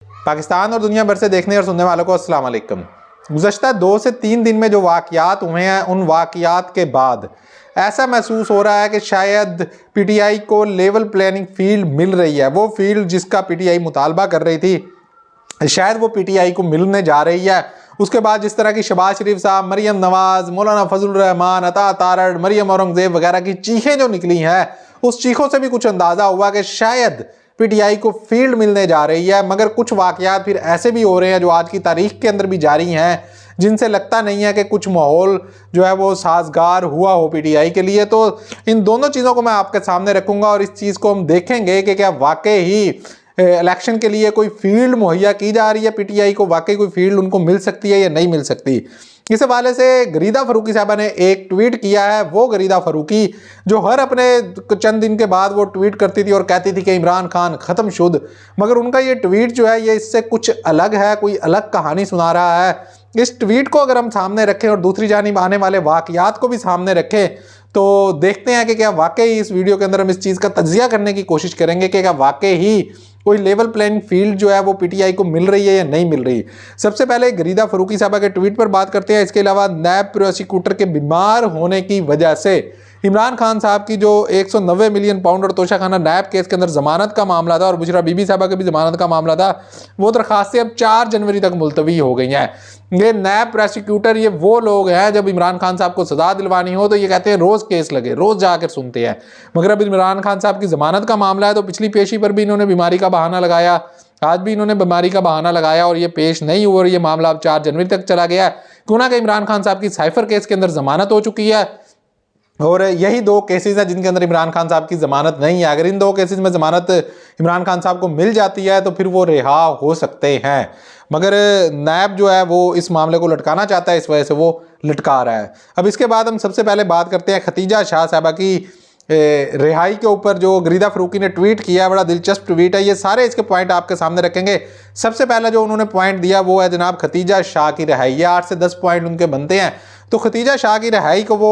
पाकिस्तान और दुनिया भर से देखने और सुनने वालों को अस्सलाम वालेकुम। गुज़श्ता 2 से 3 दिन में जो वाक़यात हुए हैं, उन वाक़यात के बाद ऐसा महसूस हो रहा है कि शायद पीटीआई को लेवल प्लेइंग फील्ड मिल रही है। वो फील्ड जिसका पीटीआई मुतालबा कर रही थी, शायद वो पीटीआई को मिलने जा रही है। उसके बाद जिस तरह की शहबाज शरीफ साहब, मरियम नवाज, मौलाना फजलुर रहमान, अता तारड़, मरियम औरंगज़ेब वगैरह की चीखें जो निकली हैं, उस चीखों से भी कुछ अंदाज़ा हुआ कि शायद पीटीआई को फील्ड मिलने जा रही है। मगर कुछ वाक़यात फिर ऐसे भी हो रहे हैं जो आज की तारीख के अंदर भी जारी हैं, जिनसे लगता नहीं है कि कुछ माहौल जो है वो साजगार हुआ हो पीटीआई के लिए। तो इन दोनों चीज़ों को मैं आपके सामने रखूंगा और इस चीज़ को हम देखेंगे कि क्या वाकई ही इलेक्शन के लिए कोई फील्ड मुहैया की जा रही है पीटीआई को, वाकई कोई फील्ड उनको मिल सकती है या नहीं मिल सकती। इस हवाले से गरीदा फ़रूकी साहबा ने एक ट्वीट किया है। वो गरीदा फ़रूकी जो हर अपने चंद दिन के बाद वो ट्वीट करती थी और कहती थी कि इमरान खान ख़त्म शुद, मगर उनका ये ट्वीट जो है ये इससे कुछ अलग है, कोई अलग कहानी सुना रहा है। इस ट्वीट को अगर हम सामने रखें और दूसरी जानिब आने वाले वाक़यात को भी सामने रखें तो देखते हैं कि क्या वाकई इस वीडियो के अंदर हम इस चीज़ का तज्जिया करने की कोशिश करेंगे कि क्या वाकई ही कोई लेवल प्लेइंग फील्ड जो है वो पीटीआई को मिल रही है या नहीं मिल रही। सबसे पहले गरीदा फ़रूकी साहबा के ट्वीट पर बात करते हैं। इसके अलावा नैब प्रोसिक्यूटर के बीमार होने की वजह से इमरान खान साहब की जो 190 मिलियन पाउंड और तोशाखाना नैब केस के अंदर ज़मानत का मामला था और बुशरा बीबी साहबा के भी ज़मानत का मामला था, वो दरखास्तें अब 4 जनवरी तक मुलतवी हो गई हैं। ये नैब प्रोसिक्यूटर ये वो लोग हैं, जब इमरान खान साहब को सज़ा दिलवानी हो तो ये कहते हैं रोज़ केस लगे, रोज़ जाकर सुनते हैं। मगर अब इमरान खान साहब की ज़मानत का मामला है तो पिछली पेशी पर भी इन्होंने बीमारी का बहाना लगाया, आज भी इन्होंने बीमारी का बहाना लगाया और ये पेश नहीं हुआ और ये मामला अब 4 जनवरी तक चला गया है। क्यों ना कि इमरान खान साहब की साइफर केस के अंदर ज़मानत हो चुकी है और यही 2 केसेस हैं जिनके अंदर इमरान खान साहब की ज़मानत नहीं है। अगर इन 2 केसेस में ज़मानत इमरान खान साहब को मिल जाती है तो फिर वो रिहा हो सकते हैं। मगर नैब जो है वो इस मामले को लटकाना चाहता है, इस वजह से वो लटका रहा है। अब इसके बाद हम सबसे पहले बात करते हैं खतीजा शाह साहबा की रिहाई के ऊपर जो गरीदा फ़रूकी ने ट्वीट किया। बड़ा दिलचस्प ट्वीट है, ये सारे इसके पॉइंट आपके सामने रखेंगे। सबसे पहला जो उन्होंने पॉइंट दिया वो है जनाब खतीजा शाह की रिहाई। ये 8 से 10 पॉइंट उनके बनते हैं। तो खतीजा शाह की रिहाई को वो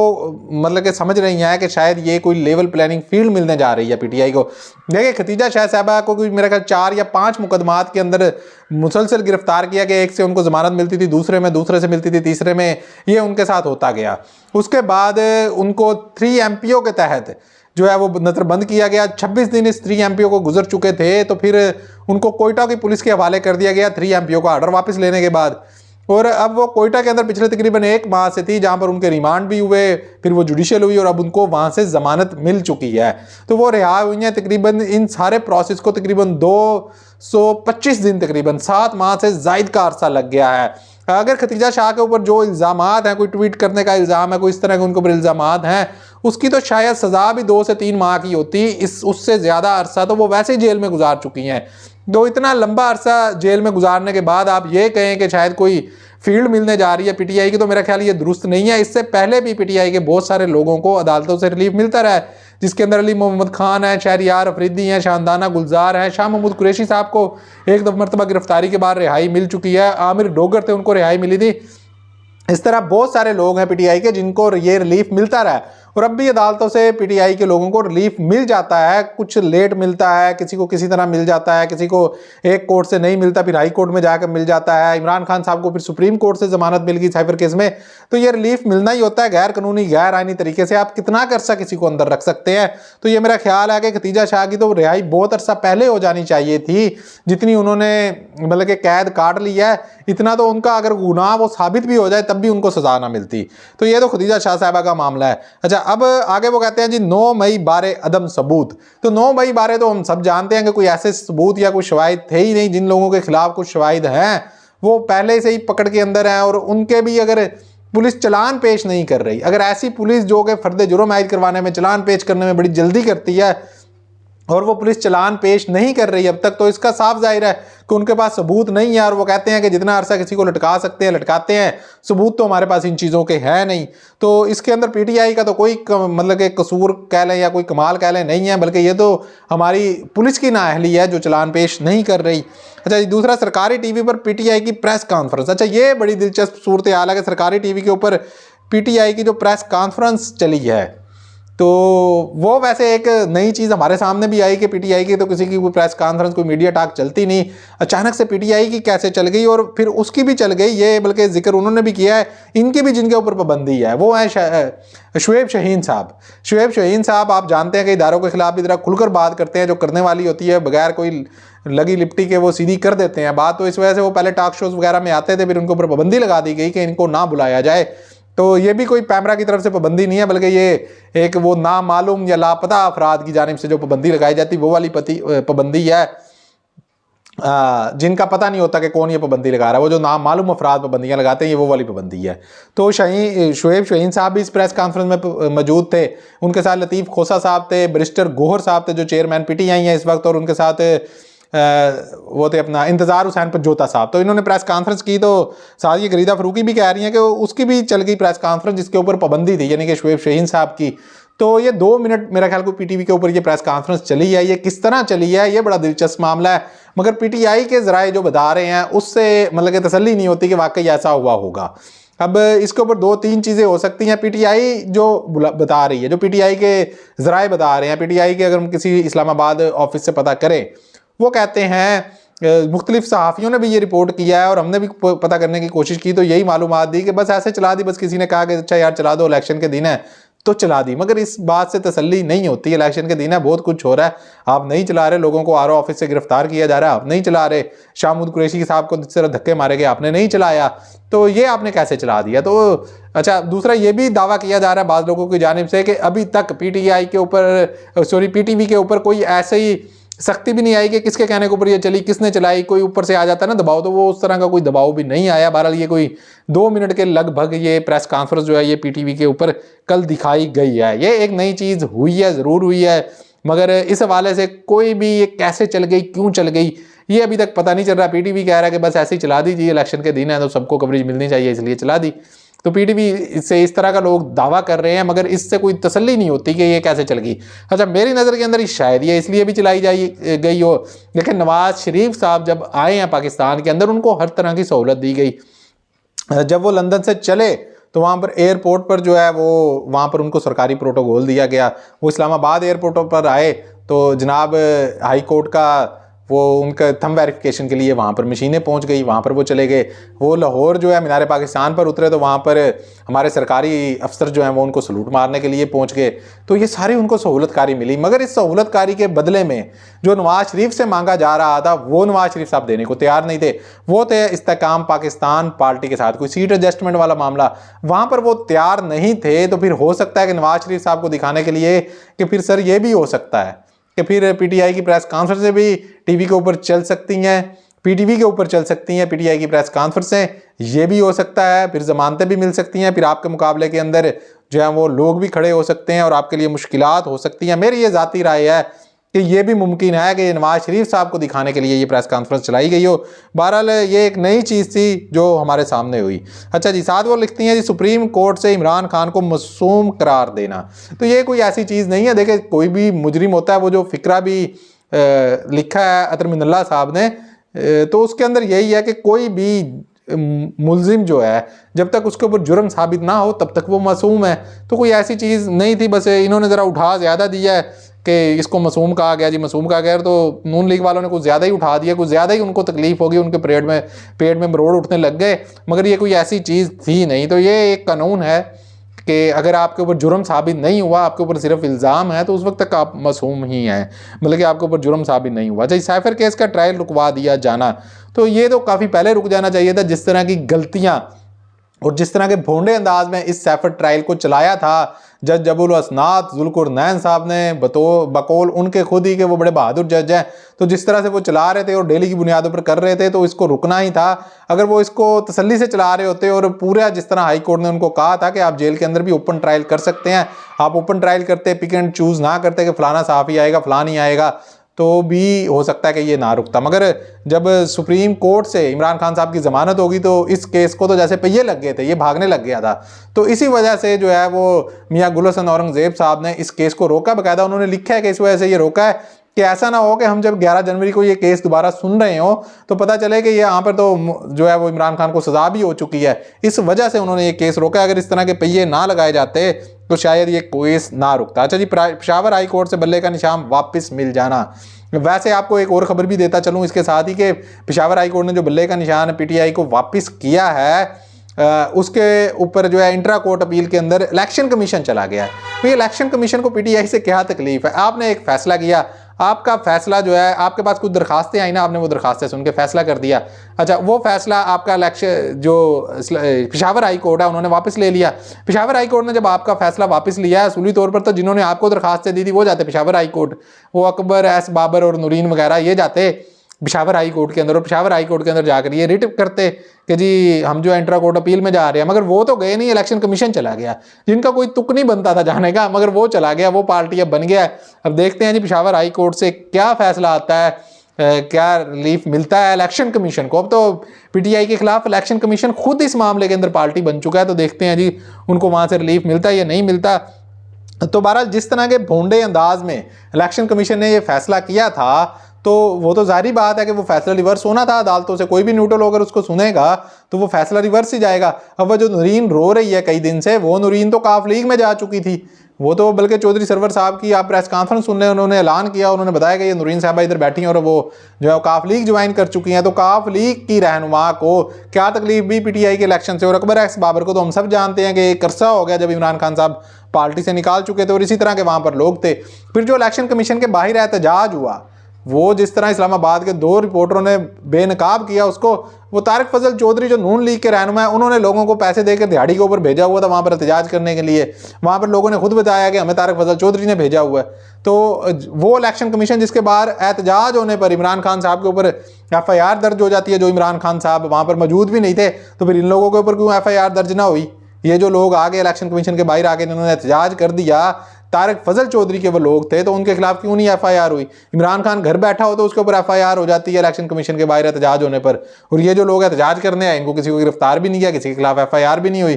मतलब कि समझ रही हैं कि शायद ये कोई लेवल प्लेइंग फील्ड मिलने जा रही है पीटीआई को। देखिए खतीजा शाह साहबा को कोई मेरा ख्याल 4 या 5 मुकदमात के अंदर मुसलसल गिरफ्तार किया गया। एक से उनको ज़मानत मिलती थी, दूसरे से मिलती थी, तीसरे में ये उनके साथ होता गया। उसके बाद उनको 3 MPO के तहत जो है वो नज़रबंद किया गया। 26 दिन इस 3 MPO को गुजर चुके थे तो फिर उनको कोयटा की पुलिस के हवाले कर दिया गया 3 MPO का ऑर्डर वापस लेने के बाद। और अब वो कोयटा के अंदर पिछले तकरीबन 1 माह से थी, जहाँ पर उनके रिमांड भी हुए, फिर वो जुडिशियल हुई और अब उनको वहाँ से ज़मानत मिल चुकी है। तो वो रिहा हुई हैं। तकरीबन इन सारे प्रोसेस को तकरीबन 225 दिन, तकरीबन 7 माह से ज़ायद का अरसा लग गया है। अगर खतीजा शाह के ऊपर जो इल्ज़ामात हैं, कोई ट्वीट करने का इल्ज़ाम है, कोई इस तरह के उनके ऊपर इल्ज़ामात हैं, उसकी तो शायद सज़ा भी 2 से 3 माह की होती। उससे ज़्यादा अरसा तो वो वैसे ही जेल में गुजार चुकी हैं। तो इतना लंबा अरसा जेल में गुजारने के बाद आप ये कहें कि शायद कोई फील्ड मिलने जा रही है पीटीआई की, तो मेरा ख्याल ये दुरुस्त नहीं है। इससे पहले भी पीटीआई के बहुत सारे लोगों को अदालतों से रिलीफ मिलता रहा है, जिसके अंदर अली मोहम्मद खान है, शहरियार अफरीदी हैं, शानदाना गुलजार हैं, शाह महमूद कुरैशी साहब को एक मरतबा गिरफ्तारी के बाद रिहाई मिल चुकी है, आमिर डोगर थे उनको रिहाई मिली थी। इस तरह बहुत सारे लोग हैं पीटीआई के जिनको ये रिलीफ मिलता रहा है और अब भी अदालतों से पीटीआई के लोगों को रिलीफ मिल जाता है। कुछ लेट मिलता है, किसी को किसी तरह मिल जाता है, किसी को एक कोर्ट से नहीं मिलता, फिर हाई कोर्ट में जाकर मिल जाता है। इमरान खान साहब को फिर सुप्रीम कोर्ट से ज़मानत मिल गई साइफर केस में। तो ये रिलीफ मिलना ही होता है गैर कानूनी, गैर आईनी तरीके से। आप कितना अरसा किसी को अंदर रख सकते हैं। तो ये मेरा ख्याल है कि खतीजा शाह की तो रिहाई बहुत अरसा पहले हो जानी चाहिए थी, जितनी उन्होंने मतलब कि कैद काट ली है। इतना तो उनका अगर गुनाह वो साबित भी हो जाए तब भी उनको सजा ना मिलती। तो ये तो खतीजा शाह साहबा का मामला है। अच्छा, अब आगे वो कहते हैं जी 9 मई बारे अदम सबूत। तो 9 मई बारे तो हम सब जानते हैं कि कोई ऐसे सबूत या कोई शवाहिद थे ही नहीं। जिन लोगों के खिलाफ कुछ शवाहिद हैं वो पहले से ही पकड़ के अंदर हैं और उनके भी अगर पुलिस चलान पेश नहीं कर रही, अगर ऐसी पुलिस जो कि फर्द जुर्म आयद करवाने में, चलान पेश करने में बड़ी जल्दी करती है और वो पुलिस चलान पेश नहीं कर रही अब तक, तो इसका साफ जाहिर है कि उनके पास सबूत नहीं है। और वो कहते हैं कि जितना अरसा किसी को लटका सकते हैं लटकाते हैं, सबूत तो हमारे पास इन चीज़ों के हैं नहीं। तो इसके अंदर पीटीआई का तो कोई मतलब कि कसूर कह लें या कोई कमाल कह लें नहीं है, बल्कि ये तो हमारी पुलिस की नाअहली है जो चलान पेश नहीं कर रही। अच्छा, दूसरा सरकारी टीवी पर पीटीआई की प्रेस कॉन्फ्रेंस। अच्छा, ये बड़ी दिलचस्प सूरत हाल है कि सरकारी टीवी के ऊपर पीटीआई की जो प्रेस कॉन्फ्रेंस चली है तो वो वैसे एक नई चीज़ हमारे सामने भी आई कि पीटीआई की तो किसी की कोई प्रेस कॉन्फ्रेंस, कोई मीडिया टॉक चलती नहीं, अचानक से पीटीआई की कैसे चल गई, और फिर उसकी भी चल गई। ये बल्कि जिक्र उन्होंने भी किया है, इनकी भी जिनके ऊपर पाबंदी है वो है शुएब शाहीन साहब। शुएब शाहीन साहब आप जानते हैं कि इदारों के खिलाफ भी ज़रा खुलकर बात करते हैं, जो करने वाली होती है बगैर कोई लगी लिपटी के वो सीधी कर देते हैं बात। तो इस वजह से वो पहले टॉक शोज़ वगैरह में आते थे, फिर उनके ऊपर पाबंदी लगा दी गई कि इनको ना बुलाया जाए। तो ये भी कोई पैमरा की तरफ से पाबंदी नहीं है, बल्कि ये एक वो नामालूम या लापता अफराद की जानिब से जो पाबंदी लगाई जाती वो वाली पाबंदी है, जिनका पता नहीं होता कि कौन ये पाबंदी लगा रहा है। वो जो नामालूम अफराद पाबंदियां लगाते हैं, ये वो वाली पाबंदी है। तो शुएब शाहीन साहब भी इस प्रेस कॉन्फ्रेंस में मौजूद थे। उनके साथ लतीफ़ खोसा साहब थे, बैरिस्टर गोहर साहब थे जो चेयरमैन पीटीआई हैं इस वक्त, और उनके साथ वो थे अपना इंतज़ार हुसैन पंजोता साहब। तो इन्होंने प्रेस कॉन्फ्रेंस की, तो साथ ये गरीदा फरूकी भी कह रही हैं कि उसकी भी चल गई प्रेस कॉन्फ्रेंस जिसके ऊपर पाबंदी थी, यानी कि शुएब शाहीन साहब की। तो ये 2 मिनट मेरा ख्याल को पीटीवी के ऊपर ये प्रेस कॉन्फ्रेंस चली है। ये किस तरह चली है ये बड़ा दिलचस्प मामला है, मगर पीटीआई के ज़राए जो बता रहे हैं उससे मतलब कि तसल्ली नहीं होती कि वाकई ऐसा हुआ होगा। अब इसके ऊपर 2-3 चीज़ें हो सकती हैं। पीटीआई जो बता रही है, जो पीटीआई के ज़राए बता रहे हैं, पीटीआई के अगर हम किसी इस्लामाबाद ऑफिस से पता करें, वो कहते हैं मुख्तलिफ सहाफ़ियों ने भी ये रिपोर्ट किया है और हमने भी पता करने की कोशिश की, तो यही मालूमात दी कि बस ऐसे चला दी, बस किसी ने कहा कि अच्छा यार चला दो, इलेक्शन के दिन है तो चला दी। मगर इस बात से तसल्ली नहीं होती, इलेक्शन के दिन है, बहुत कुछ हो रहा है, आप नहीं चला रहे, लोगों को आर ओ ऑफिस से गिरफ्तार किया जा रहा है, आप नहीं चला रहे, शाहमूद कुरैशी साहब को जिस तरह धक्के मारे गए आपने नहीं चलाया, तो ये आपने कैसे चला दिया। तो अच्छा, दूसरा ये भी दावा किया जा रहा है बाज़ लोगों की जानिब से कि अभी तक पीटीआई के ऊपर पीटीवी के ऊपर कोई ऐसे ही सख्ती भी नहीं आई कि किसके कहने के ऊपर ये चली, किसने चलाई, कोई ऊपर से आ जाता है ना दबाव, तो वो उस तरह का कोई दबाव भी नहीं आया। बहरहाल ये कोई 2 मिनट के लगभग ये प्रेस कॉन्फ्रेंस जो है ये पीटीवी के ऊपर कल दिखाई गई है। ये एक नई चीज़ हुई है, ज़रूर हुई है, मगर इस हवाले से कोई भी ये कैसे चल गई, क्यों चल गई, ये अभी तक पता नहीं चल रहा। पीटीवी कह रहा है कि बस ऐसे ही चला दीजिए, इलेक्शन के दिन है तो सबको कवरेज मिलनी चाहिए इसलिए चला दी। तो पीटीवी से इस तरह का लोग दावा कर रहे हैं, मगर इससे कोई तसल्ली नहीं होती कि ये कैसे चल गई। अच्छा, मेरी नज़र के अंदर शायद ये इसलिए भी चलाई गई हो, लेकिन नवाज शरीफ साहब जब आए हैं पाकिस्तान के अंदर, उनको हर तरह की सहूलत दी गई। जब वो लंदन से चले तो वहाँ पर एयरपोर्ट पर जो है वो वहाँ पर उनको सरकारी प्रोटोकॉल दिया गया। वो इस्लामाबाद एयरपोर्ट पर आए तो जनाब हाई कोर्ट का वो उनका थंब वेरिफिकेशन के लिए वहाँ पर मशीनें पहुँच गई, वहाँ पर वो चले गए। वो लाहौर जो है मीनार पाकिस्तान पर उतरे तो वहाँ पर हमारे सरकारी अफसर जो हैं वो उनको सलूट मारने के लिए पहुँच गए। तो ये सारी उनको सहूलतकारी मिली, मगर इस सहूलतकारी के बदले में जो नवाज शरीफ से मांगा जा रहा था वो नवाज शरीफ साहब देने को तैयार नहीं थे। वो थे इस्तेकाम पाकिस्तान पार्टी के साथ कोई सीट एडजस्टमेंट वाला मामला, वहाँ पर वो तैयार नहीं थे। तो फिर हो सकता है कि नवाज शरीफ साहब को दिखाने के लिए कि फिर सर ये भी हो सकता है कि फिर पीटीआई की प्रेस कॉन्फ्रेंसें भी टीवी के ऊपर चल सकती हैं, पीटीवी के ऊपर चल सकती हैं पीटीआई की प्रेस कॉन्फ्रेंसें, ये भी हो सकता है। फिर जमानतें भी मिल सकती हैं, फिर आपके मुकाबले के अंदर जो है वो लोग भी खड़े हो सकते हैं और आपके लिए मुश्किलात हो सकती हैं। मेरी ये ज़ाती राय है कि ये भी मुमकिन है कि नवाज शरीफ साहब को दिखाने के लिए ये प्रेस कॉन्फ्रेंस चलाई गई हो। बहरहाल ये एक नई चीज़ थी जो हमारे सामने हुई। अच्छा जी, साथ वो लिखती हैं जी, सुप्रीम कोर्ट से इमरान खान को मासूम करार देना, तो ये कोई ऐसी चीज़ नहीं है। देखिए, कोई भी मुजरिम होता है, वो जो फ़िक्रा भी लिखा है अतर मिनल्ला साहब ने, तो उसके अंदर यही है कि कोई भी मुलजिम जो है जब तक उसके ऊपर जुर्म साबित ना हो तब तक वो मासूम है। तो कोई ऐसी चीज़ नहीं थी, बस इन्होंने ज़रा उठा ज़्यादा दिया है कि इसको मासूम कहा गया जी, मासूम कहा गया, तो नून लीग वालों ने कुछ ज़्यादा ही उठा दिया, कुछ ज़्यादा ही उनको तकलीफ होगी, उनके पेट में मरोड़ उठने लग गए, मगर ये कोई ऐसी चीज़ थी नहीं। तो ये एक कानून है कि अगर आपके ऊपर जुर्म साबित नहीं हुआ, आपके ऊपर सिर्फ इल्ज़ाम है, तो उस वक्त तक आप मासूम ही हैं, मतलब कि आपके ऊपर जुर्म साबित नहीं हुआ। अच्छा, साइफर केस का ट्रायल रुकवा दिया जाना, तो ये तो काफ़ी पहले रुक जाना चाहिए था। जिस तरह की गलतियाँ और जिस तरह के भोंडे अंदाज में इस सैफर ट्रायल को चलाया था जज जबुल असनाद जुल्कुरनैन साहब ने, बकौल उनके खुद ही के वो बड़े बहादुर जज हैं, तो जिस तरह से वो चला रहे थे और डेली की बुनियादों पर कर रहे थे, तो इसको रुकना ही था। अगर वो इसको तसल्ली से चला रहे होते और पूरा जिस तरह हाई कोर्ट ने उनको कहा था कि आप जेल के अंदर भी ओपन ट्रायल कर सकते हैं, आप ओपन ट्रायल करते, पिक एंड चूज़ ना करते कि फलाना साफ़ी आएगा फलान ही आएगा, तो भी हो सकता है कि ये ना रुकता। मगर जब सुप्रीम कोर्ट से इमरान खान साहब की ज़मानत होगी तो इस केस को तो जैसे पहिए लग गए थे, ये भागने लग गया था। तो इसी वजह से जो है वो मियाँ गुल हसन औरंगज़ेब साहब ने इस केस को रोका। बाकायदा उन्होंने लिखा है कि इस वजह से ये रोका है कि ऐसा ना हो कि हम जब 11 जनवरी को ये केस दोबारा सुन रहे हो तो पता चले कि ये यहाँ पर तो जो है वो इमरान खान को सजा भी हो चुकी है। इस वजह से उन्होंने ये केस रोका। अगर इस तरह के पहिए ना लगाए जाते तो शायद ये केस ना रुकता। अच्छा जी, पेशावर हाई कोर्ट से बल्ले का निशान वापस मिल जाना। वैसे आपको एक और खबर भी देता चलूँ इसके साथ ही कि पेशावर हाई कोर्ट ने जो बल्ले का निशान पीटीआई को वापस किया है उसके ऊपर जो है इंट्रा कोर्ट अपील के अंदर इलेक्शन कमीशन चला गया है। तो ये इलेक्शन कमीशन को पीटीआई से क्या तकलीफ है? आपने एक फैसला किया, आपका फैसला जो है, आपके पास कुछ दरखास्तें आई ना, आपने वो दरखास्तें सुन के फैसला कर दिया। अच्छा, वो फैसला आपका इलेक्शन जो पेशावर हाई कोर्ट है उन्होंने वापस ले लिया। पेशावर हाई कोर्ट ने जब आपका फैसला वापस लिया है, असूली तौर पर तो जिन्होंने आपको दरखास्तें दी थी वो जाते पेशावर हाई कोर्ट, वो अकबर एस बाबर और नूरीन वगैरह ये जाते पेशावर हाई कोर्ट के अंदर, और पेशावर हाई कोर्ट के अंदर जाकर ये रिट करते कि जी हम जो इंट्रा कोर्ट अपील में जा रहे हैं। मगर वो तो गए नहीं, इलेक्शन कमीशन चला गया, जिनका कोई तुक नहीं बनता था जाने का, मगर वो चला गया, वो पार्टी अब बन गया है। अब देखते हैं जी पेशावर हाई कोर्ट से क्या फैसला आता है, क्या रिलीफ मिलता है इलेक्शन कमीशन को। अब तो पीटीआई के खिलाफ इलेक्शन कमीशन खुद इस मामले के अंदर पार्टी बन चुका है, तो देखते हैं जी उनको वहाँ से रिलीफ मिलता है या नहीं मिलता। तो बहरहाल जिस तरह के भोंडे अंदाज में इलेक्शन कमीशन ने ये फैसला किया था तो वो तो जाहिर बात है कि वो फैसला रिवर्स होना था अदालतों से। कोई भी न्यूट्रल होकर उसको सुनेगा तो वो फैसला रिवर्स ही जाएगा। अब वो जो नूरीन रो रही है कई दिन से, वो नूरीन तो काफ लीग में जा चुकी थी। वो तो बल्कि चौधरी सरवर साहब की आप प्रेस कॉन्फ्रेंस सुन रहे हैं, उन्होंने ऐलान किया, उन्होंने बताया कि ये नूरीन साहबा इधर बैठी हैं और वो जो है काफ लीग ज्वाइन कर चुकी हैं। तो काफ लीग की रहनुमा को क्या तकलीफ भी पीटीआई के इलेक्शन से, और अकबर एक्स बाबर को तो हम सब जानते हैं कि एक अरसा हो गया जब इमरान खान साहब पार्टी से निकाल चुके थे और इसी तरह के वहाँ पर लोग थे। फिर जो इलेक्शन कमीशन के बाहर एहतजाज हुआ, वो जिस तरह इस्लामाबाद के 2 रिपोर्टरों ने बेनकाब किया उसको, वो तारिक फजल चौधरी जो नून लीग के रहनुमा है, उन्होंने लोगों को पैसे देकर दिहाड़ी के ऊपर भेजा हुआ था वहाँ पर एहतजाज करने के लिए। वहाँ पर लोगों ने खुद बताया कि हमें तारिक फजल चौधरी ने भेजा हुआ है। तो वो इलेक्शन कमीशन जिसके बाहर एहतजाज होने पर इमरान खान साहब के ऊपर FIR दर्ज हो जाती है, जो इमरान खान साहब वहाँ पर मौजूद भी नहीं थे, तो फिर इन लोगों के ऊपर क्यों FIR दर्ज ना हुई? ये जो लोग आगे इलेक्शन कमीशन के बाहर आके इन्होंने एहतजाज कर दिया, तारिक फजल चौधरी के वो लोग थे, तो उनके खिलाफ क्यों नहीं FIR हुई? इमरान खान घर बैठा हो तो उसके ऊपर FIR हो जाती है इलेक्शन कमीशन के बाहर एहतजाज होने पर, और ये जो लोग एहतजाज करने आए इनको किसी को गिरफ्तार भी नहीं किया, किसी के खिलाफ FIR भी नहीं हुई।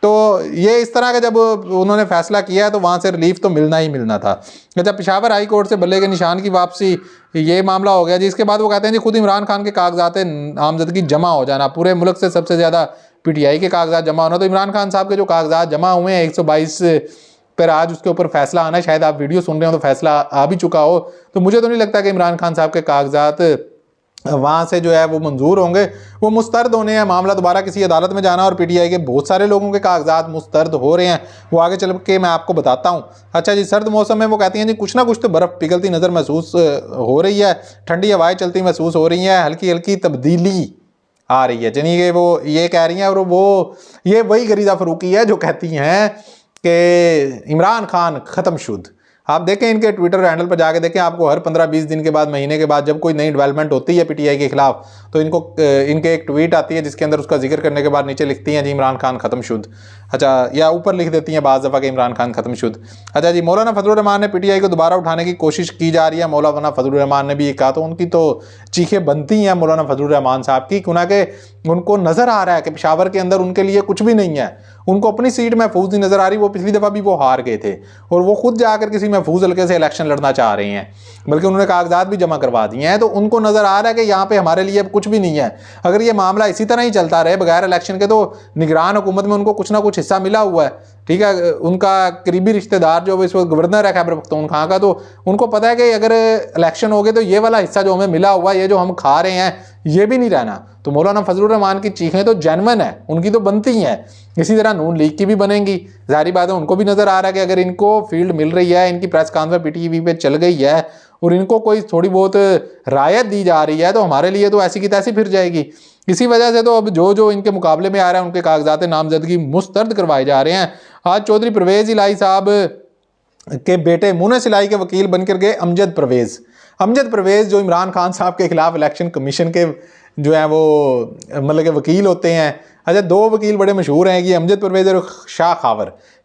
तो ये इस तरह का जब उन्होंने फैसला किया है तो वहाँ से रिलीफ तो मिलना ही मिलना था। जब पेशावर हाई कोर्ट से बल्ले के निशान की वापसी ये मामला हो गया जी, इसके बाद वो कहते हैं जी खुद इमरान खान के कागजात नामजदगी जमा हो जाना, पूरे मुल्क से सबसे ज़्यादा पीटीआई के कागजात जमा होना। तो इमरान खान साहब के जो कागजात जमा हुए हैं 122 पर आज उसके ऊपर फैसला आना है। शायद आप वीडियो सुन रहे हो तो फैसला आ भी चुका हो, तो मुझे तो नहीं लगता कि इमरान खान साहब के कागजात वहाँ से जो है वो मंजूर होंगे। वो मुस्तरद होने हैं, मामला दोबारा किसी अदालत में जाना, और पीटीआई के बहुत सारे लोगों के कागजात मुस्तरद हो रहे हैं, वो आगे चल के मैं आपको बताता हूँ। अच्छा जी, सर्द मौसम में वो कहती हैं जी कुछ ना कुछ तो बर्फ़ पिघलती नज़र महसूस हो रही है, ठंडी हवाएं चलती महसूस हो रही हैं, हल्की हल्की तब्दीली आ रही है। यानी कि वो ये कह रही हैं, और वो ये वही गरीदा फरूकी है जो कहती हैं कि इमरान खान ख़त्म शुद्ध। आप देखें इनके ट्विटर हैंडल पर जाके देखें, आपको हर 15-20 दिन के बाद, महीने के बाद जब कोई नई डेवलपमेंट होती है पीटीआई के खिलाफ, तो इनके एक ट्वीट आती है जिसके अंदर उसका जिक्र करने के बाद नीचे लिखती हैं जी इमरान खान ख़त्म शुद्ध। अच्छा, या ऊपर लिख देती हैं बाज़ दफ़ा कि इमरान खान ख़त्म शुद्ध। अच्छा जी, मौलाना फजलुर रहमान ने पीटीआई को दोबारा उठाने की कोशिश की जा रही है। मौलाना फजलुर रहमान ने भी ये कहा, तो उनकी तो चीखें बनती हैं मौलाना फजलुर रहमान साहब की, क्यों ना कि उनको नज़र आ रहा है कि पेशावर के अंदर उनके लिए कुछ भी नहीं है, उनको अपनी सीट महफूज नहीं नज़र आ रही। वो पिछली दफ़ा भी वो हार गए थे और वो खुद जाकर किसी महफूज हल्के से इलेक्शन लड़ना चाह रहे हैं, बल्कि उन्होंने कागजात भी जमा करवा दिए हैं। तो उनको नज़र आ रहा है कि यहाँ पे हमारे लिए अब कुछ भी नहीं है। अगर ये मामला इसी तरह ही चलता रहे बगैर इलेक्शन के, तो निगरान हुकूमत में उनको कुछ ना कुछ हिस्सा मिला हुआ है। ठीक है, उनका करीबी रिश्तेदार जो इस वक्त गवर्नर है खैबर पख्तूनख्वा का, तो उनको पता है कि अगर इलेक्शन हो गए तो ये वाला हिस्सा जो हमें मिला हुआ है, ये जो हम खा रहे हैं, ये भी नहीं रहना। तो मौलाना फजलुर रहमान की चीखें तो जेन्युइन है, उनकी तो बनती हैं। इसी तरह नून लीग की भी बनेंगी। जाहिर बात है उनको भी नज़र आ रहा है कि अगर इनको फील्ड मिल रही है, इनकी प्रेस कॉन्फ्रेंस पीटीवी पे चल गई है और इनको कोई थोड़ी बहुत रायत दी जा रही है, तो हमारे लिए तो ऐसी की तैसी फिर जाएगी। इसी वजह से तो अब जो इनके मुकाबले में आ रहा है उनके कागजात नामजदगी मुस्तरद करवाए जा रहे हैं। आज चौधरी परवेज़ इलाही साहब के बेटे मुनस इलाही के वकील बनकर गए अमजद परवेज़ जो इमरान खान साहब के खिलाफ इलेक्शन कमीशन के जो है वो मतलब के वकील होते हैं। अच्छा, 2 वकील बड़े मशहूर हैं, ये अमजद परवेज़ और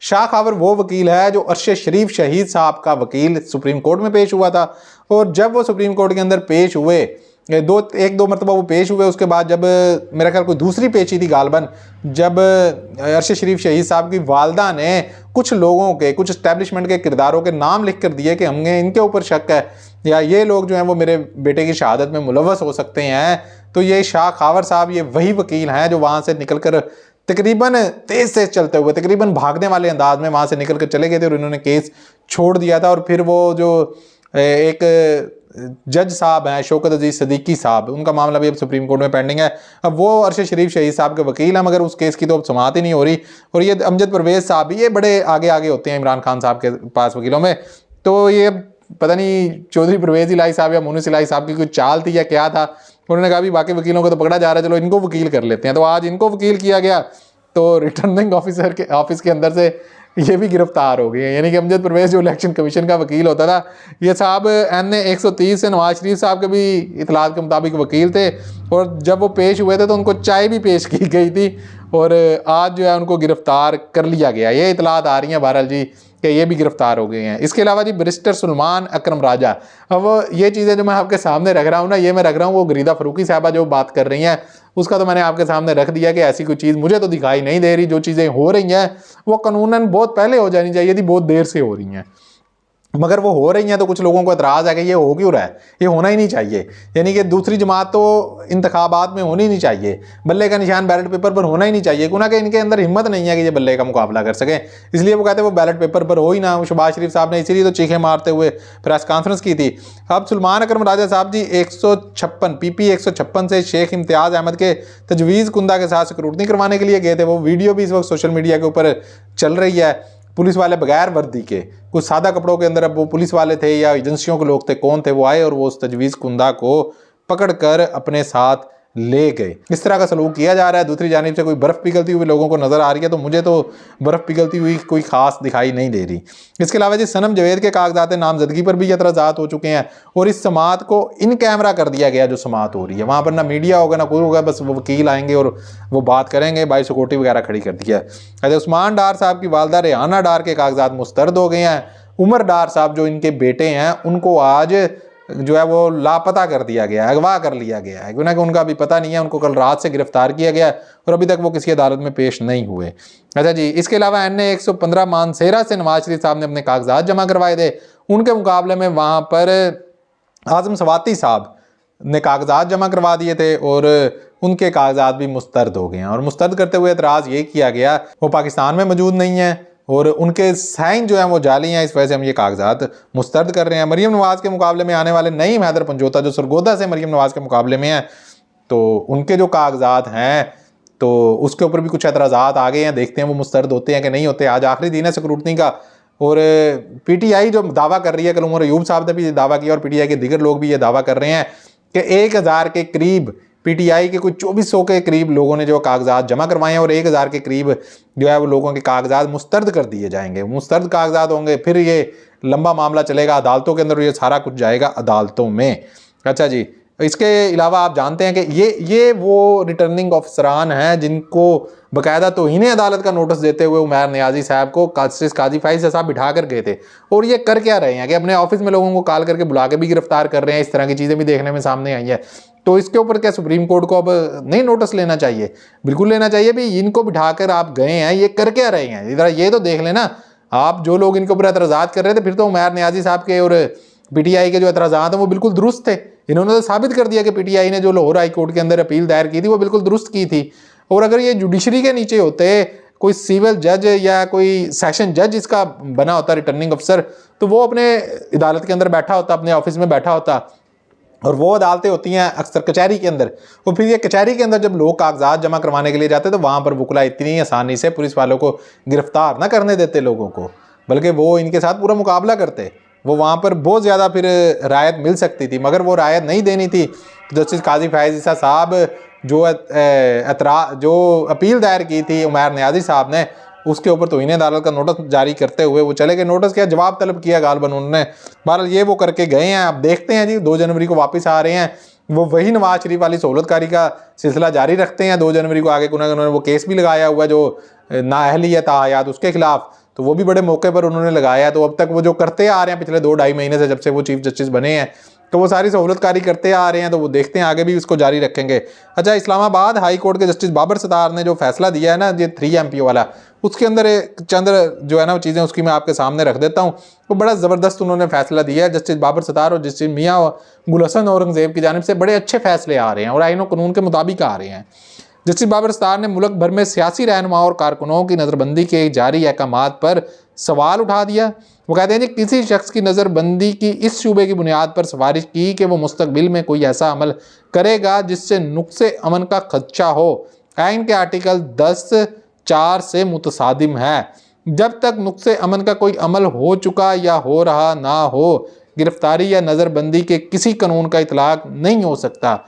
शाह खावर वो वकील है जो अरशद शरीफ शहीद साहब का वकील सुप्रीम कोर्ट में पेश हुआ था। और जब वो सुप्रीम कोर्ट के अंदर पेश हुए एक दो मरतबा वो पेश हुए। उसके बाद जब मेरा ख्याल कोई दूसरी पेशी थी गालबन, जब अरशद शरीफ शहीद साहब की वालदा ने कुछ लोगों के, कुछ इस्टेब्लिशमेंट के किरदारों के नाम लिख कर दिए कि हमें इनके ऊपर शक है या ये लोग जो हैं वो मेरे बेटे की शहादत में मुलव्वस हो सकते हैं, तो ये शाह खावर साहब ये वही वकील हैं जो वहाँ से निकल कर तकरीबन तेज तेज चलते हुए, तकरीबन भागने वाले अंदाज में वहाँ से निकल कर चले गए थे और इन्होंने केस छोड़ दिया था। और फिर वो जो एक जज साहब हैं शौकत अजीज सदीकी साहब, उनका मामला भी अब सुप्रीम कोर्ट में पेंडिंग है। अब वो अरशद शरीफ शहीद साहब के वकील हैं, मगर उस केस की तो अब समाअत ही नहीं हो रही। और ये अमजद परवेज साहब भी ये बड़े आगे आगे होते हैं इमरान खान साहब के पास वकीलों में। तो ये पता नहीं चौधरी परवेज इलाही साहब या मुनीस इलाही साहब की कोई चाल थी या क्या था, उन्होंने कहा भी बाकी वकीलों को तो पकड़ा जा रहा है, चलो इनको वकील कर लेते हैं। तो आज इनको वकील किया गया, तो रिटर्निंग ऑफिसर के ऑफिस के अंदर से ये भी गिरफ्तार हो गए हैं। यानी कि अमजद परवेज जो इलेक्शन कमीशन का वकील होता था, ये साहब NA 130 से नवाज शरीफ साहब के भी इतलात के मुताबिक वकील थे, और जब वो पेश हुए थे तो उनको चाय भी पेश की गई थी, और आज जो है उनको गिरफ्तार कर लिया गया। ये इतलात आ रही हैं बहरहाल जी कि ये भी गिरफ्तार हो गए हैं। इसके अलावा जी बैरिस्टर सुलेमान अकरम राजा, अब ये चीज़ें जो मैं आपके सामने रख रहा हूँ ना, ये मैं रख रहा हूँ वो गरीदा फरूकी साहबा जो बात कर रही हैं उसका तो मैंने आपके सामने रख दिया कि ऐसी कोई चीज़ मुझे तो दिखाई नहीं दे रही। जो चीज़ें हो रही हैं वो कानूनन बहुत पहले हो जानी चाहिए थी, बहुत देर से हो रही हैं, मगर वो हो रही हैं। तो कुछ लोगों को एतराज़ है कि ये हो क्यों रहा है, ये होना ही नहीं चाहिए। यानी कि दूसरी जमात तो इंतखाबात में होनी नहीं चाहिए, बल्ले का निशान बैलेट पेपर पर होना ही नहीं चाहिए, क्योंकि इनके अंदर हिम्मत नहीं है कि ये बल्ले का मुकाबला कर सकें। इसलिए वो कहते हैं वो बैलेट पेपर पर हो ही ना। शहबाज शरीफ साहब ने इसीलिए तो चीखें मारते हुए प्रेस कॉन्फ्रेंस की थी। अब सुलेमान अकरम राजा साहब जी 156 PP 156 से शेख इम्तियाज़ अहमद के तजवीज़ कुंदा के साथ स्क्रूटनी करवाने के लिए गए थे। वो वीडियो भी इस वक्त सोशल मीडिया के ऊपर चल रही है। पुलिस वाले बगैर वर्दी के, कुछ सादा कपड़ों के अंदर, अब वो पुलिस वाले थे या एजेंसियों के लोग थे, कौन थे, वो आए और वो उस तजवीज़ कुंदा को पकड़कर अपने साथ ले गए। इस तरह का सलूक किया जा रहा है। दूसरी जानिब से कोई बर्फ़ पिघलती हुई लोगों को नज़र आ रही है, तो मुझे तो बर्फ़ पिघलती हुई कोई ख़ास दिखाई नहीं दे रही। इसके अलावा जी सनम जवेद के कागजात नामजदगी पर भी एतराज़ात हो चुके हैं, और इस समाअत को इन कैमरा कर दिया गया। जो समाअत हो रही है वहाँ पर ना मीडिया होगा ना कोई होगा, बस वो वकील आएंगे और वो बात करेंगे, बाई सिक्योरिटी वगैरह खड़ी कर दिया है। अच्छा, उस्मान डार साहब की वालदा रेहाना डार के कागजात मुस्तरद हो गए हैं। उमर डार साहब जो इनके बेटे हैं उनको आज जो है वो लापता कर दिया गया है, अगवा कर लिया गया है, क्योंकि उनका अभी पता नहीं है। उनको कल रात से गिरफ्तार किया गया और अभी तक वो किसी अदालत में पेश नहीं हुए। अच्छा जी, इसके अलावा NA 115 मानसेरा से नवाज शरीफ साहब ने अपने कागजात जमा करवाए थे। उनके मुकाबले में वहाँ पर आजम सवाती साहब ने कागजात जमा करवा दिए थे और उनके कागजात भी मुस्तरद हो गए हैं। और मुस्तरद करते हुए एतराज़ ये किया गया वो पाकिस्तान में मौजूद नहीं है और उनके साइन जो हैं वो जाली हैं, इस वजह से हम ये कागजात मुस्तरद कर रहे हैं। मरीम नवाज़ के मुकाबले में आने वाले नईम हैदर पंजोता जो सरगोदा से मरीम नवाज़ के मुकाबले में हैं, तो उनके जो कागजात हैं तो उसके ऊपर भी कुछ एतराज़ात आ गए हैं। देखते हैं वो मुस्तरद होते हैं कि नहीं होते। आज आखिरी दिन है स्क्रूटनी का, और PTI जो दावा कर रही है, कल उमर अयूब साहब ने भी दावा किया और PTI के दीगर लोग भी ये दावा कर रहे हैं कि 1000 के करीब PTI के कोई 2400 के करीब लोगों ने जो कागजात जमा करवाए हैं और 1000 के करीब जो है वो लोगों के कागजात मुस्तरद कर दिए जाएंगे। मुस्तरद कागजात होंगे, फिर ये लंबा मामला चलेगा अदालतों के अंदर, ये सारा कुछ जाएगा अदालतों में। अच्छा जी, इसके अलावा आप जानते हैं कि ये वो रिटर्निंग ऑफिसरान हैं जिनको बाकायदा तौहीन अदालत का नोटिस देते हुए उमैर नियाजी साहब को काजी फाइज साहब बिठा कर गए थे। और ये कर क्या रहे हैं कि अपने ऑफिस में लोगों को कॉल करके बुला के भी गिरफ्तार कर रहे हैं। इस तरह की चीज़ें भी देखने में सामने आई है। तो इसके ऊपर क्या सुप्रीम कोर्ट को अब नहीं नोटिस लेना चाहिए? बिल्कुल लेना चाहिए भी। इनको बिठाकर आप गए हैं, ये कर क्या रहे हैं, इधर ये तो देख लेना। आप जो लोग इनके ऊपर एतराज़ात कर रहे थे, फिर तो उमैर नियाजी साहब के और PTI के जो एतराज़ात हैं वो बिल्कुल दुरुस्त थे। इन्होंने तो साबित कर दिया कि PTI ने जो लाहौर हाई कोर्ट के अंदर अपील दायर की थी वो बिल्कुल दुरुस्त की थी। और अगर ये जुडिशरी के नीचे होते, कोई सिविल जज या कोई सेशन जज इसका बना होता रिटर्निंग अफसर, तो वो अपने अदालत के अंदर बैठा होता, अपने ऑफिस में बैठा होता। और वो अदालतें होती हैं अक्सर कचहरी के अंदर, और फिर ये कचहरी के अंदर जब लोग कागजात जमा करवाने के लिए जाते तो वहाँ पर वकुला इतनी आसानी से पुलिस वालों को गिरफ्तार ना करने देते लोगों को, बल्कि वो इनके साथ पूरा मुकाबला करते। वो वहाँ पर बहुत ज़्यादा फिर रायत मिल सकती थी, मगर वो रायत नहीं देनी थी। जस्टिस काजी फायज़ ईसा साहब जो अपील दायर की थी उमैर नियाजी साहब ने, उसके ऊपर तौहीन अदालत का नोटिस जारी करते हुए वो चले गए। नोटिस क्या, जवाब तलब किया गालबन उन्होंने। बहरहाल ये वो करके गए हैं। अब देखते हैं जी, 2 जनवरी को वापस आ रहे हैं। वो वही नवाज शरीफ वाली सहूलतकारी का सिलसिला जारी रखते हैं। 2 जनवरी को आगे उन्होंने वो केस भी लगाया हुआ है जो नाअहलियत आयात उसके खिलाफ, तो वो भी बड़े मौके पर उन्होंने लगाया है। तो अब तक वो जो करते आ रहे हैं पिछले 2-2.5 महीने से, जब से वो चीफ जस्टिस बने हैं, तो वो सारी सहूलतकारी करते आ रहे हैं, तो वो देखते हैं आगे भी उसको जारी रखेंगे। अच्छा, इस्लामाबाद हाई कोर्ट के जस्टिस बाबर सत्तार ने जो फैसला दिया है ना, ये 3 MP वाला, उसके अंदर चंद जो है ना चीज़ें उसकी मैं आपके सामने रख देता हूँ। वो बड़ा ज़बरदस्त उन्होंने फैसला दिया है जस्टिस बाबर सत्तार और जस्टिस मियाँ गुल हसन औरंगज़ेब की जानिब से। बड़े अच्छे फैसले आ रहे हैं और आईन और कानून के मुताबिक आ रहे हैं। जस्टिस बाबर सत्तार ने मुल्क भर में सियासी रहनुमाओं और कारकुनों की नज़रबंदी के जारी अहकामात पर सवाल उठा दिया। वो कहते हैं कि किसी शख्स की नज़रबंदी की इस शुबे की बुनियाद पर सिफारिश की कि वो मुस्तकबिल में कोई ऐसा अमल करेगा जिससे नुक्से अमन का खदशा हो, आइन के आर्टिकल 10(4) से मुतसादिम है। जब तक नुक्से अमन का कोई अमल हो चुका या हो रहा ना हो, गिरफ्तारी या नज़रबंदी के किसी कानून का इतलाक नहीं हो सकता।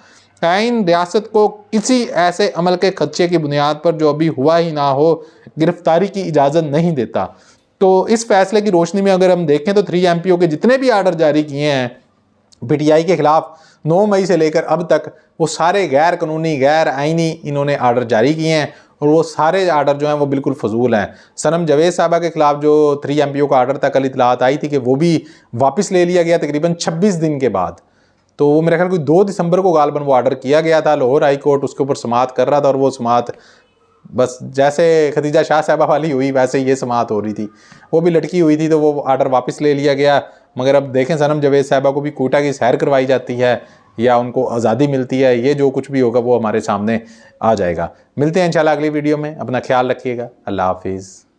आइन रियासत को किसी ऐसे अमल के खदशे की बुनियाद पर जो अभी हुआ ही ना हो, गिरफ्तारी की इजाज़त नहीं देता। तो इस फैसले की रोशनी में अगर हम देखें तो 3 MPO के जितने भी आर्डर जारी किए हैं PTI के खिलाफ 9 मई से लेकर अब तक, वो सारे गैर कानूनी, गैर आइनी इन्होंने आर्डर जारी किए हैं और वो सारे आर्डर जो हैं वो बिल्कुल फजूल हैं। सनम जावेद साहबा के खिलाफ जो 3 MPO का आर्डर था, कल इतलात आई थी कि वो भी वापस ले लिया गया तकरीबन 26 दिन के बाद। तो वो मेरे ख्याल कोई 2 दिसंबर को गालबन वो आर्डर किया गया था। लाहौर हाई कोर्ट उसके ऊपर समाअत कर रहा था और वो समाअत बस जैसे खदीजा शाह साहबा वाली हुई वैसे ये समाअत हो रही थी, वो भी लटकी हुई थी, तो वो आर्डर वापस ले लिया गया। मगर अब देखें सनम जावेद साहबा को भी कोटा की सैर करवाई जाती है या उनको आज़ादी मिलती है, ये जो कुछ भी होगा वो हमारे सामने आ जाएगा। मिलते हैं इंशाल्लाह अगली वीडियो में। अपना ख्याल रखिएगा। अल्लाह हाफिज़।